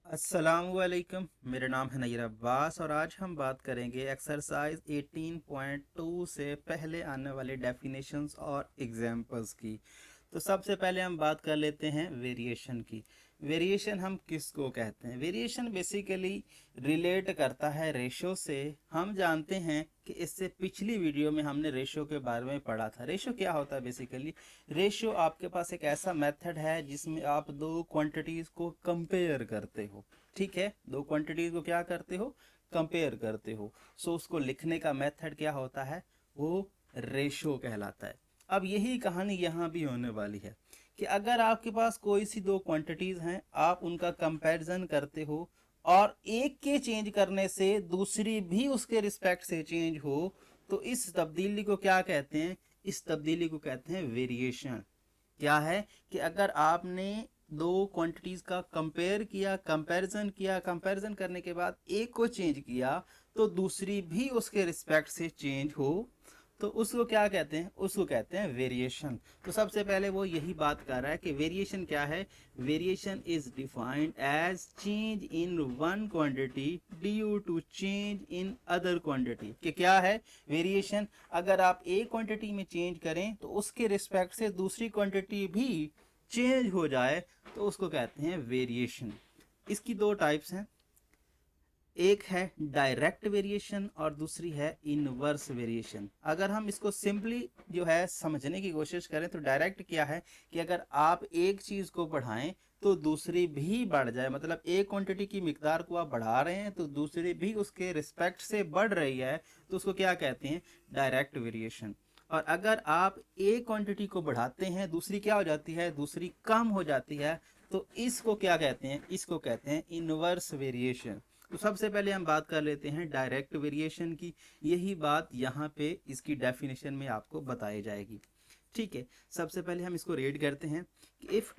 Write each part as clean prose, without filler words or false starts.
अस्सलामुअलैकुम। मेरा नाम है नैयर अब्बास और आज हम बात करेंगे एक्सरसाइज 18.2 से पहले आने वाले डेफिनेशंस और एग्जांपल्स की। तो सबसे पहले हम बात कर लेते हैं वेरिएशन की। वेरिएशन हम किसको कहते हैं? वेरिएशन बेसिकली रिलेट करता है रेशो से। हम जानते हैं कि इससे पिछली वीडियो में हमने रेशो के बारे में पढ़ा था। रेशो क्या होता है? बेसिकली रेशो आपके पास एक ऐसा मेथड है जिसमें आप दो क्वांटिटीज को कंपेयर करते हो। ठीक है, दो क्वांटिटीज को क्या करते हो? कंपेयर करते हो। सो उसको लिखने का मेथड क्या होता है? वो रेशो कहलाता है। अब यही कहानी यहाँ भी होने वाली है कि अगर आपके पास कोई सी दो क्वांटिटीज हैं, आप उनका कंपैरिजन करते हो और एक के चेंज करने से दूसरी भी उसके रिस्पेक्ट से चेंज हो, तो इस तब्दीली को क्या कहते हैं? इस तब्दीली को कहते हैं वेरिएशन। क्या है कि अगर आपने दो क्वांटिटीज का कंपेयर किया, कंपैरिजन किया, कंपैरिजन करने के बाद एक को चेंज किया तो दूसरी भी उसके रिस्पेक्ट से चेंज हो, तो उसको क्या कहते हैं? उसको कहते हैं वेरिएशन। तो सबसे पहले वो यही बात कर रहा है कि वेरिएशन क्या है। Variation is defined as change in one quantity due to change in other quantity. कि क्या है वेरिएशन? अगर आप एक क्वांटिटी में चेंज करें तो उसके रिस्पेक्ट से दूसरी क्वांटिटी भी चेंज हो जाए तो उसको कहते हैं वेरिएशन। इसकी दो टाइप्स हैं, एक है डायरेक्ट वेरिएशन और दूसरी है इनवर्स वेरिएशन। अगर हम इसको सिंपली जो है समझने की कोशिश करें तो डायरेक्ट क्या है कि अगर आप एक चीज़ को बढ़ाएं तो दूसरी भी बढ़ जाए, मतलब एक क्वांटिटी की मिकदार को आप बढ़ा रहे हैं तो दूसरी भी उसके रिस्पेक्ट से बढ़ रही है, तो उसको क्या कहते हैं? Direct variation. और अगर आप एक क्वांटिटी को बढ़ाते हैं, दूसरी क्या हो जाती है? दूसरी कम हो जाती है, तो इसको क्या कहते हैं? इसको कहते हैं इनवर्स वेरिएशन। तो सबसे पहले हम बात कर लेते हैं डायरेक्ट वेरिएशन की। यही बात यहाँ पे इसकी डेफिनेशन में आपको बताई जाएगी। ठीक है, सबसे पहले हम इसको रेड करते हैं कि if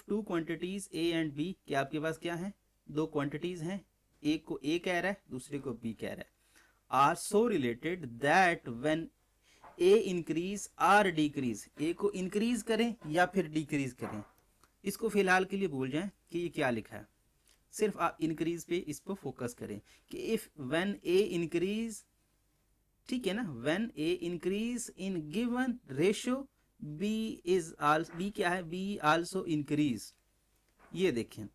two quantities A and B, कि आपके पास क्या है? दो क्वांटिटीज हैं, एक को ए कह रहा है, दूसरे को बी कह रहा है, are so related that when A increase or decrease, A को इंक्रीज करें या फिर डिक्रीज करें। इसको फिलहाल के लिए भूल जाएं कि ये क्या लिखा है, सिर्फ आप इंक्रीज पे इस पर फोकस करें कि इफ व्हेन ए इंक्रीज, ठीक है ना, when A increase in given ratio B is all, B क्या है? B also increase. ये देखें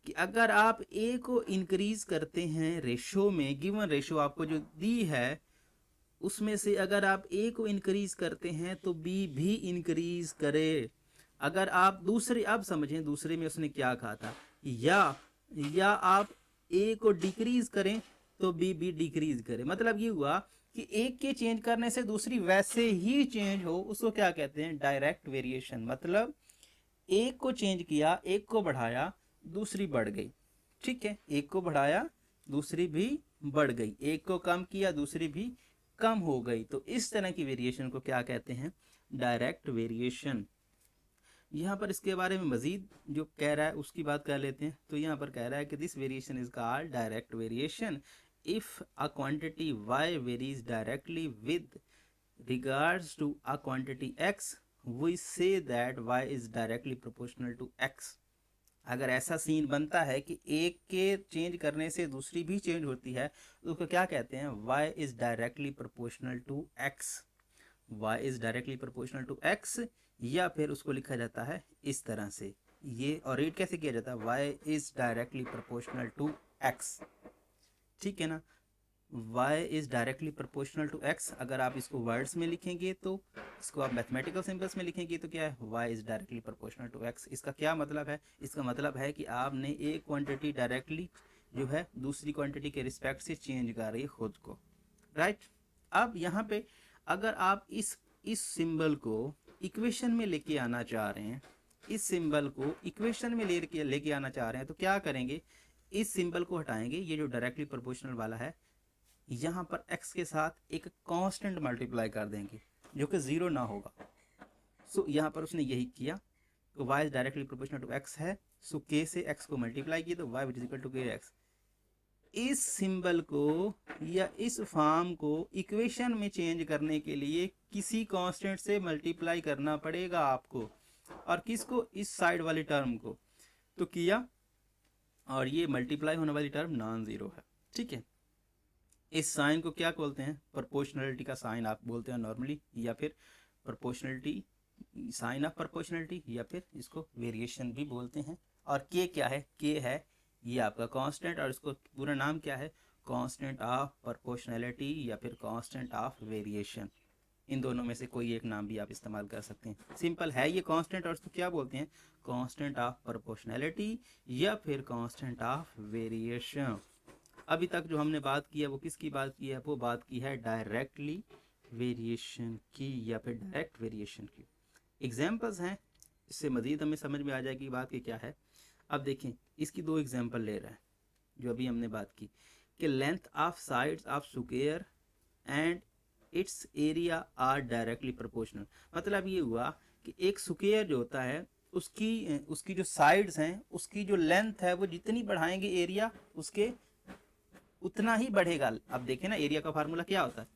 कि अगर आप ए को इंक्रीज करते हैं रेशो में, गिवन रेशो आपको जो दी है उसमें से अगर आप ए को इंक्रीज करते हैं तो बी भी इंक्रीज करे। अगर आप दूसरे, अब समझें दूसरे में उसने क्या कहा था, या आप ए को डिक्रीज करें तो बी भी डिक्रीज करे। मतलब ये हुआ कि एक के चेंज करने से दूसरी वैसे ही चेंज हो, उसको क्या कहते हैं? Direct variation. मतलब एक को चेंज किया, एक को बढ़ाया, दूसरी बढ़ गई। ठीक है, एक को बढ़ाया, दूसरी भी बढ़ गई, एक को कम किया, दूसरी भी कम हो गई। तो इस तरह की वेरिएशन को क्या कहते हैं? Direct variation. यहाँ पर इसके बारे में मजीद जो कह रहा है उसकी बात कर लेते हैं। तो यहाँ पर कह रहा है कि this variation is called direct variation if a quantity y varies directly with regards to a quantity x, we say that y is directly proportional to x। अगर ऐसा सीन बनता है कि एक के चेंज करने से दूसरी भी चेंज होती है तो उसको क्या कहते हैं? y is directly proportional to x। y is directly proportional to x, या फिर उसको लिखा जाता है इस तरह से, ये और रीड कैसे किया जाता है? y is directly proportional to x। ठीक है ना, y is directly proportional to x। अगर आप इसको वर्ड्स में लिखेंगे तो, इसको आप मैथमेटिकल सिंबल्स में लिखेंगे तो क्या है? y is directly proportional to x। इसका क्या मतलब है? इसका मतलब है कि आपने एक क्वांटिटी डायरेक्टली जो है दूसरी क्वांटिटी के रिस्पेक्ट से चेंज कर रही है खुद को, राइट। अब यहाँ पे अगर आप इस सिंबल को इक्वेशन में लेके आना चाह रहे हैं, इस सिंबल को इक्वेशन में लेके आना चाह रहे हैं तो क्या करेंगे? इस सिंबल को हटाएंगे, ये जो डायरेक्टली प्रोपोर्शनल वाला है, यहाँ पर x के साथ एक कांस्टेंट मल्टीप्लाई कर देंगे जो कि जीरो ना होगा। सो यहाँ पर उसने यही किया, तो y is directly proportional to x है, सो k से x को मल्टीप्लाई किया तो y is equal to k x। इस सिंबल को या इस फॉर्म को इक्वेशन में चेंज करने के लिए किसी कांस्टेंट से मल्टीप्लाई करना पड़ेगा आपको, और किसको? इस साइड वाली टर्म को। तो किया, और ये मल्टीप्लाई होने वाली टर्म नॉन ज़ीरो है। ठीक है, इस साइन को क्या बोलते हैं? प्रोपोर्शनलिटी का साइन आप बोलते हैं नॉर्मली, या फिर प्रोपोर्शनलिटी, साइन ऑफ प्रोपोर्शनलिटी, या फिर इसको वेरिएशन भी बोलते हैं। और के क्या है? के है ये आपका कांस्टेंट, और इसको पूरा नाम क्या है? कांस्टेंट ऑफ प्रोपोर्शनलिटी या फिर कांस्टेंट ऑफ वेरिएशन। इन दोनों में से कोई एक नाम भी आप इस्तेमाल कर सकते हैं। सिंपल है ये कांस्टेंट, और इसको क्या बोलते हैं? कांस्टेंट ऑफ प्रोपोर्शनलिटी या फिर कांस्टेंट ऑफ वेरिएशन। अभी तक जो हमने बात की है वो किसकी बात की है? वो बात की है डायरेक्टली वेरिएशन की या फिर डायरेक्ट वेरिएशन की। एग्जाम्पल्स हैं, इससे मज़ीद हमें समझ में आ जाएगी बात की क्या है। अब देखें, इसकी दो एग्जाम्पल ले रहा है जो अभी हमने बात की कि length of sides of square and its area are directly proportional. मतलब ये हुआ कि एक स्क्वायर जो होता है उसकी जो साइड्स हैं उसकी जो लेंथ है वो जितनी बढ़ाएंगे एरिया उसके उतना ही बढ़ेगा। अब देखें ना, एरिया का फार्मूला क्या होता है?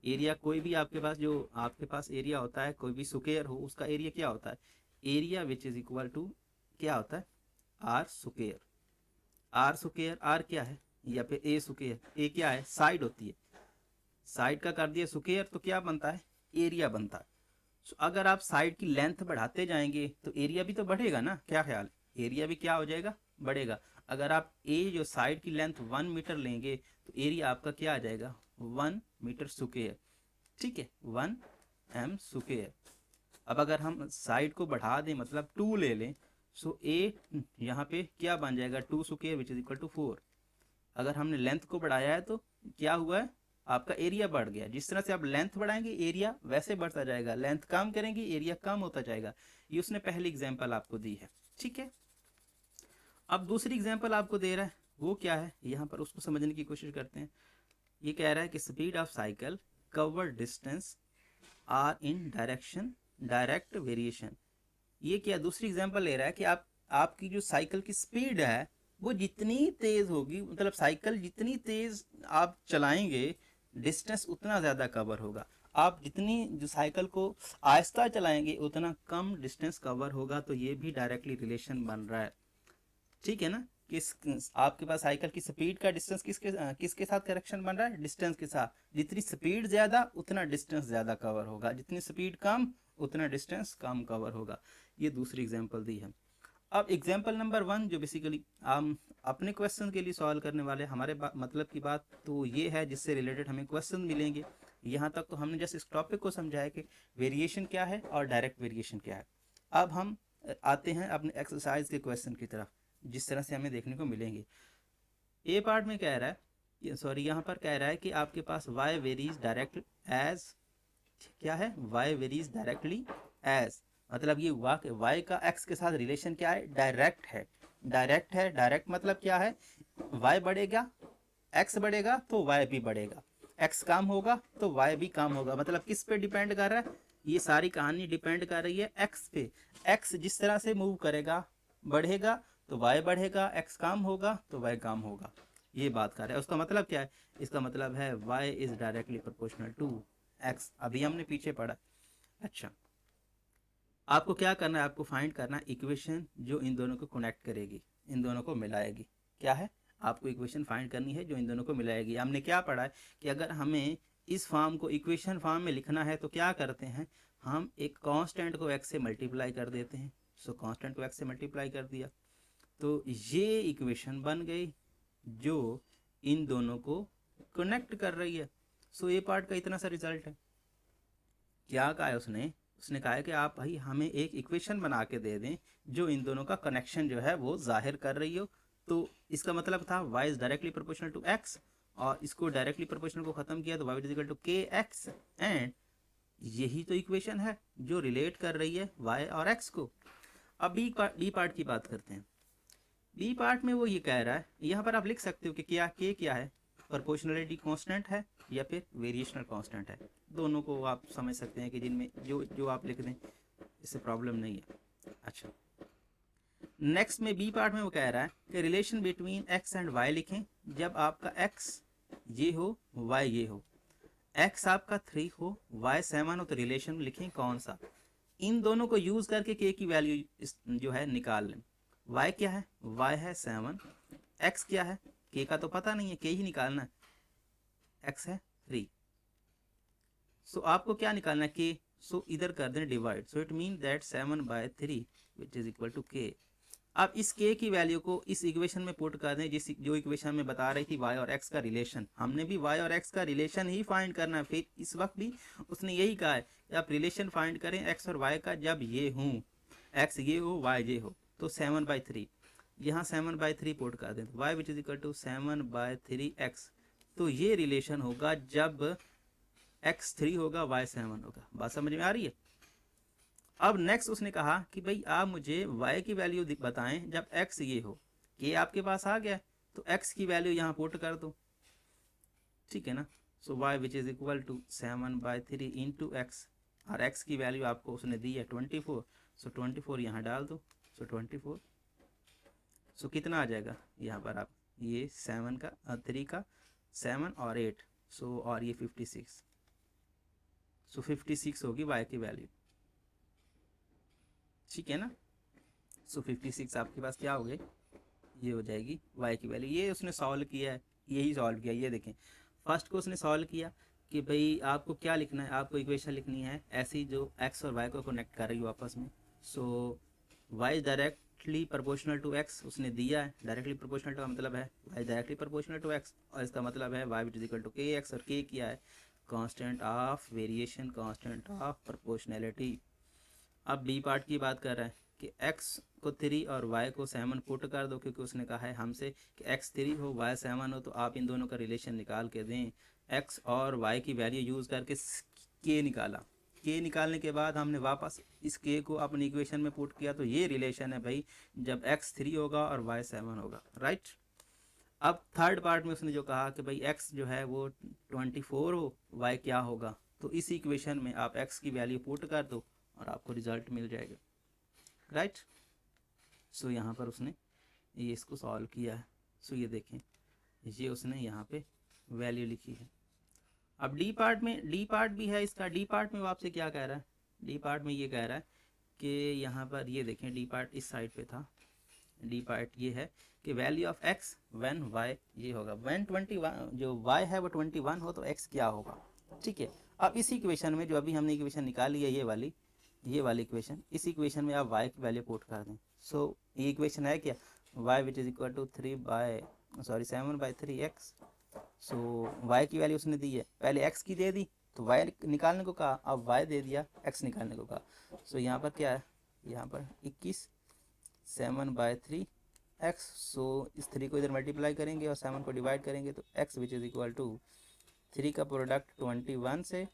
एरिया कोई भी आपके पास एरिया होता है, कोई भी स्क्वायर हो उसका एरिया क्या होता है? Area which is equal to क्या होता है? R square. R square, r क्या है? या फिर ए स्क्वायर, ए क्या है? साइड होती है। साइड का कर दिया स्क्वायर तो क्या बनता है? एरिया बनता है। So, अगर आप साइड की लेंथ बढ़ाते जाएंगे तो एरिया भी तो बढ़ेगा ना, क्या ख्याल? एरिया भी क्या हो जाएगा? बढ़ेगा। अगर आप ए जो साइड की लेंथ 1 मीटर लेंगे तो एरिया आपका क्या आ जाएगा? 1 मीटर स्क्वायर। ठीक है, 1 m स्क्वायर। अब अगर हम साइड को बढ़ा दें, मतलब 2 ले लें, सो ए यहाँ पे क्या बन जाएगा? 2 square which is equal to 4। अगर हमने लेंथ को बढ़ाया है तो क्या हुआ है? आपका एरिया बढ़ गया। जिस तरह से आप लेंथ बढ़ाएंगे एरिया वैसे बढ़ता जाएगा, लेंथ कम करेंगे एरिया कम होता जाएगा। ये उसने पहली एग्जांपल आपको दी है। ठीक है, अब दूसरी एग्जांपल आपको दे रहा है, वो क्या है? यहाँ पर उसको समझने की कोशिश करते हैं। ये कह रहा है कि speed of cycle cover distance are in direct variation. ये क्या दूसरी एग्जांपल ले रहा है कि आपकी जो साइकिल की स्पीड है वो जितनी तेज होगी, मतलब साइकिल जितनी तेज आप चलाएंगे डिस्टेंस उतना ज़्यादा कवर होगा। आप जितनी जो साइकिल को आहिस्ता चलाएंगे उतना कम डिस्टेंस कवर होगा। तो ये भी डायरेक्टली रिलेशन बन रहा है। ठीक है ना, आपके पास साइकिल की स्पीड का डिस्टेंस किसके साथ करेक्शन बन रहा है? डिस्टेंस के साथ। जितनी स्पीड ज़्यादा उतना डिस्टेंस ज़्यादा कवर होगा, जितनी स्पीड कम उतना डिस्टेंस कम कवर होगा। ये दूसरी एग्जांपल दी है। अब एग्जांपल नंबर 1 जो बेसिकली हम अपने क्वेश्चन के लिए सॉल्व करने वाले हमारे मतलब की बात तो ये है जिससे रिलेटेड हमें क्वेश्चन मिलेंगे। यहाँ तक तो हमने जस्ट इस टॉपिक को समझा है कि वेरिएशन क्या है और डायरेक्ट वेरिएशन क्या है। अब हम आते हैं अपने एक्सरसाइज के क्वेश्चन की तरफ, जिस तरह से हमें देखने को मिलेंगे। ए पार्ट में कह रहा है, सॉरी यहाँ पर कह रहा है कि आपके पास y वेरीज डायरेक्ट एज, क्या है? y वेरीज डायरेक्टली एज, मतलब ये हुआ कि y का x के साथ रिलेशन क्या है? डायरेक्ट है। डायरेक्ट है, डायरेक्ट मतलब क्या है? y बढ़ेगा, x बढ़ेगा तो y भी बढ़ेगा, x कम होगा तो y भी कम होगा। मतलब किस पे डिपेंड कर रहा है? ये सारी कहानी डिपेंड कर रही है x पे। x जिस तरह से मूव करेगा, बढ़ेगा तो y बढ़ेगा, x कम होगा तो y कम होगा। ये बात कर रहा है। उसका मतलब क्या है? इसका मतलब है y is directly proportional to x। अभी हमने पीछे पढ़ा। अच्छा, आपको क्या करना है? आपको फाइंड करना है इक्वेशन जो इन दोनों को कनेक्ट करेगी, इन दोनों को मिलाएगी। क्या है? आपको इक्वेशन फाइंड करनी है जो इन दोनों को मिलाएगी। हमने क्या पढ़ा है कि अगर हमें इस फॉर्म को इक्वेशन फॉर्म में लिखना है तो क्या करते हैं? हम एक कांस्टेंट को x से मल्टीप्लाई कर देते हैं। सो कांस्टेंट को x से मल्टीप्लाई कर दिया तो ये इक्वेशन बन गई जो इन दोनों को कनेक्ट कर रही है। सो ए पार्ट का इतना सा रिजल्ट है। क्या कहा है उसने कहा है कि आप भाई हमें एक इक्वेशन बना के दे दें जो इन दोनों का कनेक्शन जो है वो जाहिर कर रही हो। तो इसका मतलब था y is directly proportional to x, और इसको डायरेक्टली प्रोपोर्शनल को ख़त्म किया तो y is equal to kx, and यही तो इक्वेशन है जो रिलेट कर रही है y और x को। अब बी पार्ट की बात करते हैं। बी पार्ट में वो ये कह रहा है, यहाँ पर आप लिख सकते हो कि क्या है? प्रोपोर्शनलिटी कांस्टेंट है या फिर वेरिएशनल कांस्टेंट है। दोनों को आप समझ सकते हैं कि जिनमें जो आप लिख दें इससे प्रॉब्लम नहीं है। अच्छा, नेक्स्ट में बी पार्ट में वो कह रहा है कि relation between x and y लिखें जब आपका x ये हो y ये हो। x आपका 3 हो y 7 हो तो रिलेशन लिखें कौन सा? इन दोनों को यूज करके k की वैल्यू जो है निकाल लें। y क्या है? y है 7 x क्या है, k का तो पता नहीं है, k ही निकालना है, x है 3। सो आपको क्या निकालना है, k। सो इधर कर दें divide, so it mean that 7/3 which is equal to k। अब इस k की वैल्यू को इस इक्वेशन में पुट कर दें, जो इक्वेशन में बता रही थी y और x का रिलेशन। हमने भी y और x का रिलेशन ही फाइंड करना है, फिर इस वक्त भी उसने यही कहा है कि आप रिलेशन फाइंड करें x और y का, जब ये हूँ x ये हो y ये हो। तो 7/3 यहाँ 7/3 पुट कर दें, y which is equal to 7/3x। तो ये रिलेशन होगा जब x 3 होगा y 7 होगा। बात समझ में आ रही है। अब नेक्स्ट उसने कहा कि भाई आप मुझे y की वैल्यू बताएं जब x ये हो। k आपके पास आ गया, तो x की वैल्यू यहाँ पुट कर दो, ठीक है ना। So y which is equal to 7/3 into x, और x की वैल्यू आपको उसने दी है 24। सो 24 यहाँ डाल दो, सो 24। सो कितना आ जाएगा यहाँ पर, आप ये 7 का 3 का 7 और 8, सो और ये 56। सो 56 होगी y की वैल्यू, ठीक है ना। सो 56 आपके पास क्या हो गए, ये हो जाएगी y की वैल्यू। ये उसने सॉल्व किया है, यही सॉल्व किया। ये देखें फर्स्ट को उसने सॉल्व किया कि भाई आपको क्या लिखना है, आपको इक्वेशन लिखनी है ऐसी जो x और y को कनेक्ट कर रही हो आपस में। So y directly proportional to x उसने दिया है, डायरेक्टली प्रोपोर्शनल का मतलब है y directly proportional to x, और इसका मतलब है y which is equal to kx, और k किया है constant of variation, constant of proportionality. अब बी पार्ट की बात कर रहा है कि x को 3 और y को 7 पुट कर दो, क्योंकि उसने कहा है हमसे कि x 3 हो y 7 हो, तो आप इन दोनों का रिलेशन निकाल के दें। x और y की वैल्यू यूज़ करके k निकाला। k निकालने के बाद हमने वापस इस k को अपनी इक्वेशन में पुट किया, तो ये रिलेशन है भाई जब x 3 होगा और y 7 होगा, राइट। अब थर्ड पार्ट में उसने जो कहा कि भाई x जो है वो 24 हो, y क्या होगा, तो इस इक्वेशन में आप x की वैल्यू पुट कर दो और आपको रिजल्ट मिल जाएगा, राइट। सो यहाँ पर उसने ये इसको सॉल्व किया है। सो ये देखें, ये उसने यहाँ पे वैल्यू लिखी है। अब डी पार्ट भी है इसका। डी पार्ट में वो आपसे क्या कह रहा है, डी पार्ट में ये कह रहा है कि यहाँ पर ये देखें, डी पार्ट इस साइड पे था। डी पार्ट ये है कि value of x when y ये होगा, व्हेन 21 जो वाई है वो 21 हो तो एक्स क्या होगा, ठीक है। अब इसी इक्वेशन में जो अभी हमने इक्वेशन निकाली है ये वाली इक्वेशन, इस इक्वेशन में आप y की वैल्यू पुट कर दें। सो ये इक्वेशन है क्या, y which is equal to 7/3x। So y की वैल्यू उसने दी है, पहले x की दे दी तो y निकालने को कहा, अब y दे दिया x निकालने को कहा। सो यहाँ पर क्या है, यहाँ पर 21 7/3x। सो इस 3 को इधर मल्टीप्लाई करेंगे और 7 को डिवाइड करेंगे, तो x which is equal to 3 का प्रोडक्ट 21 से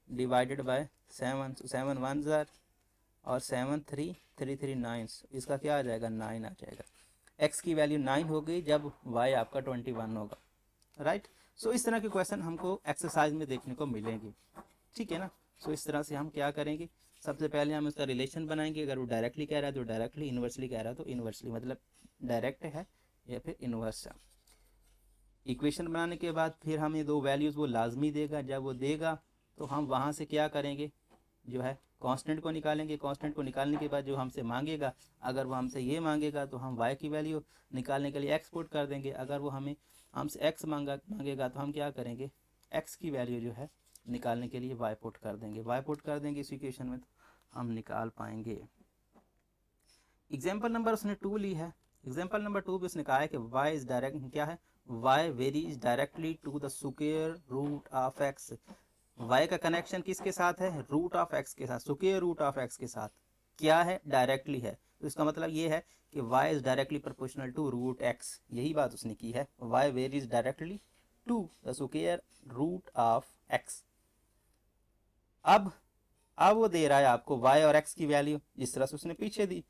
डिवाइडेड बाय 7, 7 1 ज़ार और 7 3 3 3 9, इसका क्या आ जाएगा 9 आ जाएगा। x की वैल्यू 9 हो गई जब y आपका 21 होगा, राइट। सो इस तरह के क्वेश्चन हमको एक्सरसाइज में देखने को मिलेंगे, ठीक है ना। सो इस तरह से हम क्या करेंगे, सबसे पहले हम इसका रिलेशन बनाएंगे। अगर वो डायरेक्टली कह रहा है तो डायरेक्टली, इन्वर्सली कह रहा है तो इन्वर्सली, मतलब डायरेक्ट है या फिर इन्वर्स है। इक्वेशन बनाने के बाद फिर हमें दो वैल्यूज़ वो लाजमी देगा, जब वो देगा तो हम वहाँ से क्या करेंगे, जो है कांस्टेंट को निकालेंगे। कांस्टेंट को निकालने के बाद जो हमसे मांगेगा, अगर वो हमसे ये मांगेगा तो हम y की वैल्यू निकालने के लिए x पुट कर देंगे। अगर वो हमसे x मांगेगा तो हम क्या करेंगे, x की वैल्यू जो है निकालने के लिए y पुट कर देंगे। y पुट कर देंगे इस इक्वेशन में, तो हम निकाल पाएंगे। एग्जाम्पल नंबर उसने 2 ली है। एग्जाम्पल नंबर 2 भी उसने कहा है कि y इज डायरेक्ट, क्या है, y varies directly to the square root of x। y का कनेक्शन किसके साथ है, रूट ऑफ x के साथ, स्क्वायर रूट ऑफ x के साथ। क्या है, डायरेक्टली है, तो इसका मतलब ये है कि y is directly proportional to root x। यही बात उसने की है, y varies directly to the square root of x। अब वो दे रहा है आपको y और x की वैल्यू, जिस तरह से उसने पीछे दी।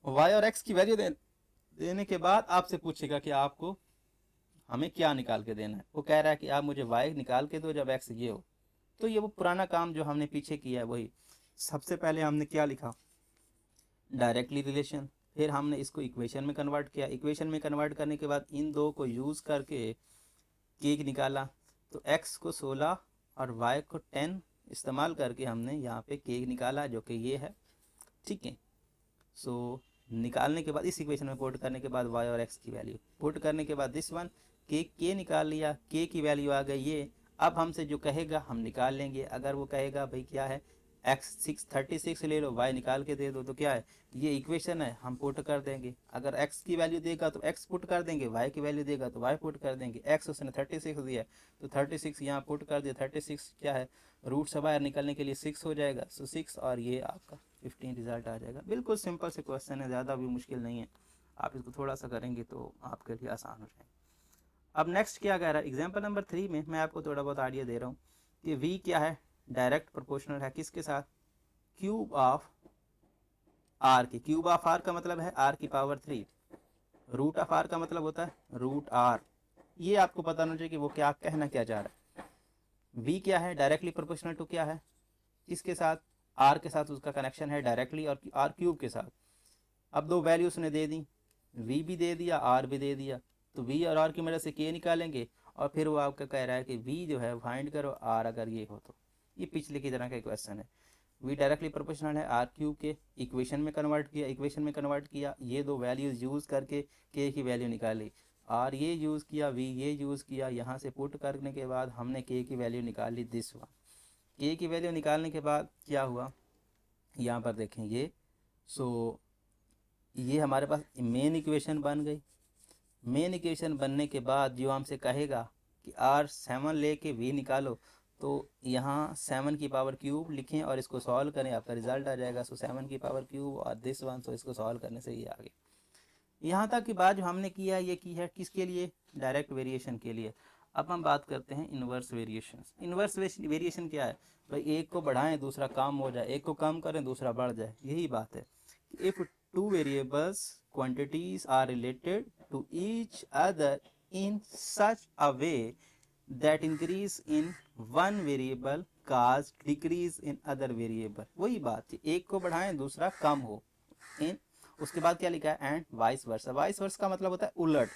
y और x की वैल्यू देने के बाद आपसे पूछेगा कि आपको हमें क्या निकाल के देना है। वो कह रहा है कि आप मुझे y निकाल के दो जब x ये हो। तो ये वो पुराना काम जो हमने पीछे किया है वही। सबसे पहले हमने क्या लिखा, डायरेक्टली रिलेशन, फिर हमने इसको इक्वेशन में कन्वर्ट किया। इक्वेशन में कन्वर्ट करने के बाद इन दो को यूज़ करके केक निकाला, तो x को 16 और y को 10 इस्तेमाल करके हमने यहाँ पे केक निकाला, जो कि ये है, ठीक है। सो निकालने के बाद इस इक्वेशन में पुट करने के बाद y और x की वैल्यू पुट करने के बाद दिस वन k निकाल लिया, k की वैल्यू आ गई ये। अब हमसे जो कहेगा हम निकाल लेंगे। अगर वो कहेगा भाई क्या है x 36 ले लो, y निकाल के दे दो, तो क्या है ये इक्वेशन है, हम पुट कर देंगे। अगर x की वैल्यू देगा तो x पुट कर देंगे, y की वैल्यू देगा तो y पुट कर देंगे। x उसने 36 दिया तो 36 यहाँ पुट कर दिया। 36 क्या है रूट से बाहर निकलने के लिए 6 हो जाएगा, सो 6 और ये आपका 15 रिजल्ट आ जाएगा। बिल्कुल सिंपल से क्वेश्चन है, ज़्यादा भी मुश्किल नहीं है। आप इसको थोड़ा सा करेंगे तो आपके लिए आसान हो जाएगा। अब नेक्स्ट क्या कह रहा है एग्जाम्पल नंबर 3 में, मैं आपको थोड़ा बहुत आइडिया दे रहा हूँ कि v क्या है डायरेक्ट प्रोपोर्शनल है किसके साथ, क्यूब ऑफ r के। क्यूब ऑफ r का मतलब है r की पावर 3, रूट ऑफ r का मतलब होता है रूट r। ये आपको पता होना चाहिए कि वो क्या कहना क्या चाह रहा है। v क्या है डायरेक्टली प्रोपोर्शनल टू क्या है किसके साथ, r के साथ उसका कनेक्शन है डायरेक्टली और r क्यूब के साथ। अब दो वैल्यू उसने दे दी, v भी दे दिया r भी दे दिया, तो v और r की मदद से k निकालेंगे और फिर वो आपका कह रहा है कि v जो है फाइंड करो r अगर ये हो तो। ये पिछले की तरह का क्वेश्चन है। v डायरेक्टली प्रोपोर्शनल है r क्यूब के, इक्वेशन में कन्वर्ट किया, ये दो वैल्यूज यूज़ करके k की वैल्यू निकाली। r ये यूज़ किया, v ये यूज़ किया, यहाँ से पुट करने के बाद हमने k की वैल्यू निकाली दिस वन। k की वैल्यू निकालने के बाद क्या हुआ यहाँ पर देखें ये, सो ये हमारे पास मेन इक्वेशन बन गई। मेन इक्वेशन बनने के बाद जो हमसे कहेगा कि r 7 लेके v निकालो, तो यहाँ 7 की पावर क्यूब लिखें और इसको सॉल्व करें, आपका रिजल्ट आ जाएगा। सो 7 की पावर क्यूब और दिस वन, सो इसको सॉल्व करने से ये आ गया। यहाँ तक की बात जो हमने किया है ये की है किसके लिए, डायरेक्ट वेरिएशन के लिए। अब हम बात करते हैं इन्वर्स वेरिएशन। इन्वर्स वेरिएशन क्या है भाई, एक को बढ़ाएं दूसरा कम हो जाए, एक को कम करें दूसरा बढ़ जाए, यही बात है। If two variables quantities are related to each other in such a way that increase in one variable cause decrease in other variable, वही बात है, एक को बढ़ाएं दूसरा कम हो। इन उसके बाद क्या लिखा है and vice versa. Vice versa का मतलब होता है उलट,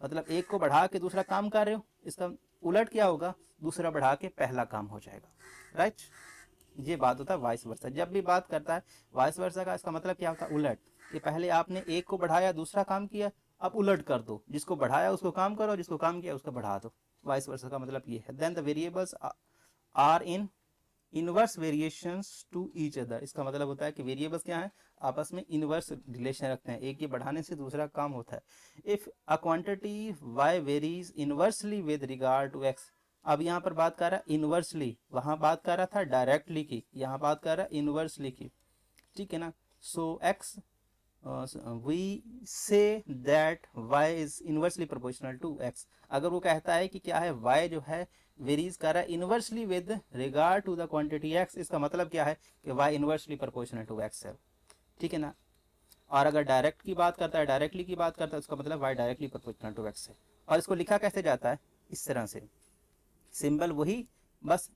मतलब एक को बढ़ा के दूसरा काम कर रहे हो, इसका उलट क्या होगा दूसरा बढ़ा के पहला काम हो जाएगा, राइट। ये बात होता है वाइस वर्सा। जब भी बात करता है वाइस वर्सा का इसका मतलब क्या होता है उलट, कि पहले आपने एक को बढ़ाया दूसरा काम किया, अब उलट कर दो, जिसको बढ़ाया उसको काम करो, जिसको काम किया उसको बढ़ा दो। वाइस वर्सा का मतलब ये है। Then the variables are in inverse variations to each other. इसका मतलब होता है कि वेरिएबल्स क्या हैं आपस में इनवर्स रिलेशन रखते हैं, एक के बढ़ाने से दूसरा काम होता है। If a quantity y varies inversely with regard to x। अब यहाँ पर बात कर रहा है इनवर्सली, वहाँ बात कर रहा था डायरेक्टली की, यहाँ बात कर रहा है इनवर्सली की, ठीक है ना। So x we say that y is inversely proportional to x। अगर वो कहता है कि क्या है y जो है वेरीज कर रहा है inversely with regard to the quantity x, इसका मतलब क्या है कि y inversely proportional to x है, ठीक है ना। और अगर डायरेक्ट की बात करता है, डायरेक्टली की बात करता है, उसका मतलब y directly proportional to x है। और इसको लिखा कैसे जाता है इस तरह से, सिंबल वही, बस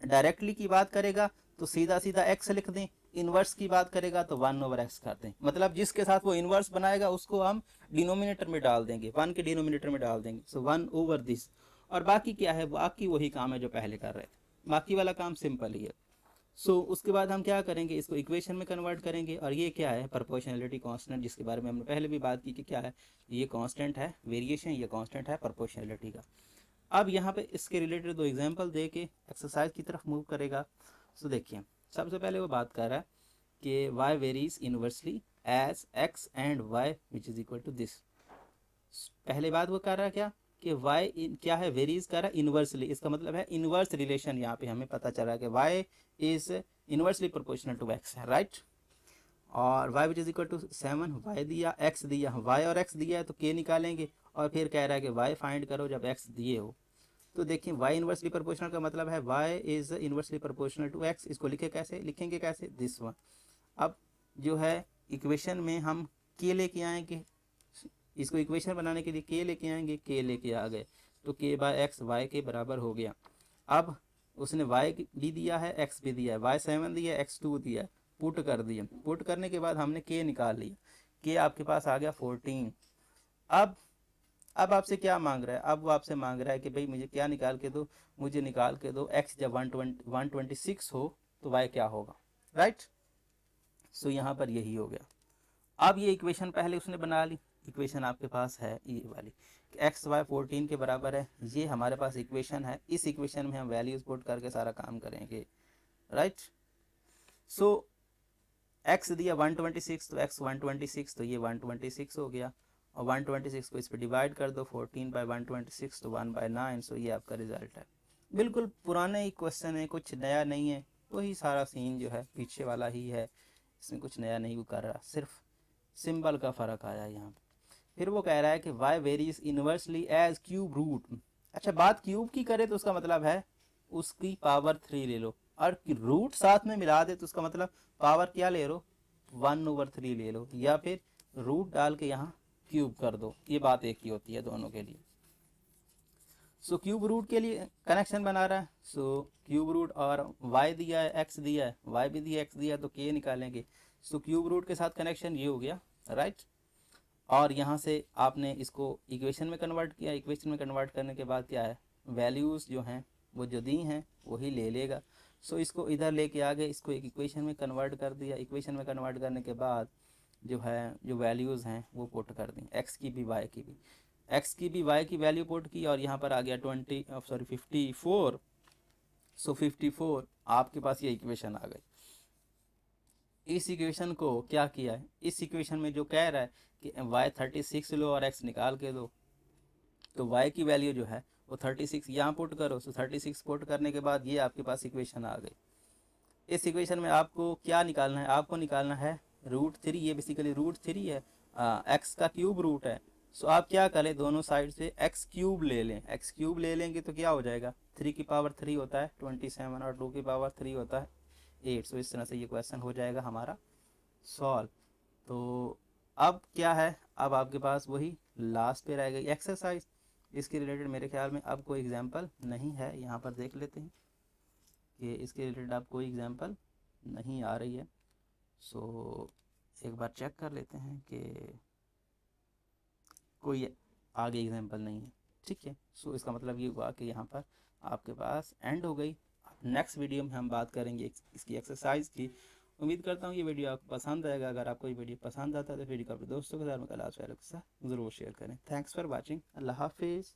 डायरेक्टली की बात करेगा तो सीधा सीधा x लिख दें, इनवर्स की बात करेगा तो 1/x कर दें। मतलब जिसके साथ वो इनवर्स बनाएगा उसको हम डिनोमिनेटर में डाल देंगे, 1 के डिनोमिनेटर में डाल देंगे, सो 1/दिस। और बाकी क्या है, बाकी वही काम है जो पहले कर रहे थे, बाकी वाला काम सिंपल ही है। सो उसके बाद हम क्या करेंगे, इसको इक्वेशन में कन्वर्ट करेंगे। और ये क्या है प्रोपोर्शनलिटी कांस्टेंट, जिसके बारे में हमने पहले भी बात की कि क्या है ये कांस्टेंट है वेरिएशन, ये कांस्टेंट है प्रोपोर्शनलिटी का। अब यहाँ पे इसके रिलेटेड दो एग्जांपल दे के एक्सरसाइज की तरफ मूव करेगा। सो देखिए सबसे पहले वो बात कर रहा है कि y varies inversely as x and y which is equal to this. पहले बात वो कर रहा है क्या कि y क्या है वेरीज कर रहा है इनवर्सली, इसका मतलब है इनवर्स रिलेशन। यहाँ पे हमें पता चल रहा है कि y is inversely proportional to x है, राइट। और y which is equal to 7, y दिया x दिया, y और x दिया है तो k निकालेंगे। और फिर कह रहा है कि y फाइंड करो जब x दिए हो। तो देखिए y इनवर्सली प्रोपोर्शनल का मतलब है y is inversely proportional to x। इसको लिखेंगे कैसे दिस वन। अब जो है इक्वेशन में हम k लेके आएंगे, इसको इक्वेशन बनाने के लिए k लेके आएंगे, k लेके आ गए तो k बाय x y के बराबर हो गया। अब उसने y भी दिया है x भी दिया है, y 7 दिया है x 2 दिया है, पुट कर दिया। पुट करने के बाद हमने k निकाल लिया, k आपके पास आ गया 14। अब आपसे क्या मांग रहा है, अब वो आपसे मांग रहा है कि भाई मुझे क्या निकाल के दो, मुझे निकाल के दो x जब 126 हो तो y क्या होगा, राइट। सो यहाँ पर यही हो गया। अब ये इक्वेशन पहले उसने बना ली, इक्वेशन आपके पास है ये वाली, एक्स वाई 14 के बराबर है, ये हमारे पास इक्वेशन है। इस इक्वेशन में हम वैल्यूज पुट करके सारा काम करेंगे, राइट। सो एक्स दिया 126, तो एक्स 126, तो ये 126 हो गया, और 126 को इस पर डिवाइड कर दो 14/126, तो 1/9। सो ये आपका रिजल्ट है। बिल्कुल पुराना ही क्वेश्चन है, कुछ नया नहीं है, वही सारा सीन जो है पीछे वाला ही है, इसमें कुछ नया नहीं कर रहा, सिर्फ सिंबल का फ़र्क आया यहाँ पे। फिर वो कह रहा है कि y varies inversely as cube root. अच्छा, बात क्यूब की करे तो उसका मतलब है उसकी पावर 3 ले लो, और रूट साथ में मिला दे तो उसका मतलब पावर क्या ले लो, 1/3 ले लो, या फिर रूट डाल के यहाँ क्यूब कर दो, ये बात एक ही होती है दोनों के लिए। सो क्यूब रूट के लिए कनेक्शन बना रहा है। सो क्यूब रूट और y दिया है, x दिया है, y भी दिया, x दिया है, तो k निकालेंगे। सो क्यूब रूट के साथ कनेक्शन ये हो गया, राइट। और यहाँ से आपने इसको इक्वेशन में कन्वर्ट किया, इक्वेशन में कन्वर्ट करने के बाद क्या है, वैल्यूज़ जो हैं वो जो दी हैं वही ले लेगा। सो इसको इधर लेके आ गए, इसको एक इक्वेशन में कन्वर्ट कर दिया, इक्वेशन में कन्वर्ट करने के बाद जो है जो वैल्यूज़ हैं वो पुट कर दी, एक्स की भी वाई की भी, एक्स की भी वाई की वैल्यू पुट की, और यहाँ पर आ गया 54। सो 54 आपके पास ये इक्वेशन आ गई। इस इक्वेशन को क्या किया है, इस इक्वेशन में जो कह रहा है कि y 36 लो और x निकाल के दो, तो y की वैल्यू जो है वो 36 यहाँ पुट करो। सो 36 पुट करने के बाद ये आपके पास इक्वेशन आ गई। इस इक्वेशन में आपको क्या निकालना है, आपको निकालना है √3, ये बेसिकली √3 है, x का क्यूब रूट है। सो आप क्या करें, दोनों साइड से x क्यूब ले लें, x क्यूब ले लेंगे तो क्या हो जाएगा, 3 की पावर 3 होता है 27, और 2 की पावर 3 होता है 8। सो इस तरह से ये क्वेश्चन हो जाएगा हमारा सॉल्व। तो अब क्या है, अब आपके पास वही लास्ट पे रह गई एक्सरसाइज। इसके रिलेटेड मेरे ख्याल में अब कोई एग्जांपल नहीं है, यहाँ पर देख लेते हैं कि इसके रिलेटेड अब कोई एग्जांपल नहीं आ रही है। सो एक बार चेक कर लेते हैं कि कोई आगे एग्जांपल नहीं है, ठीक है। सो इसका मतलब ये हुआ कि यहाँ पर आपके पास एंड हो गई। नेक्स्ट वीडियो में हम बात करेंगे इसकी एक्सरसाइज की। उम्मीद करता हूँ ये वीडियो आपको पसंद आएगा। अगर आपको ये वीडियो पसंद आता है तो वीडियो को अपने दोस्तों के साथ में क्लास वालों के साथ ज़रूर शेयर करें। Thanks for watching. अल्लाह हाफिज़।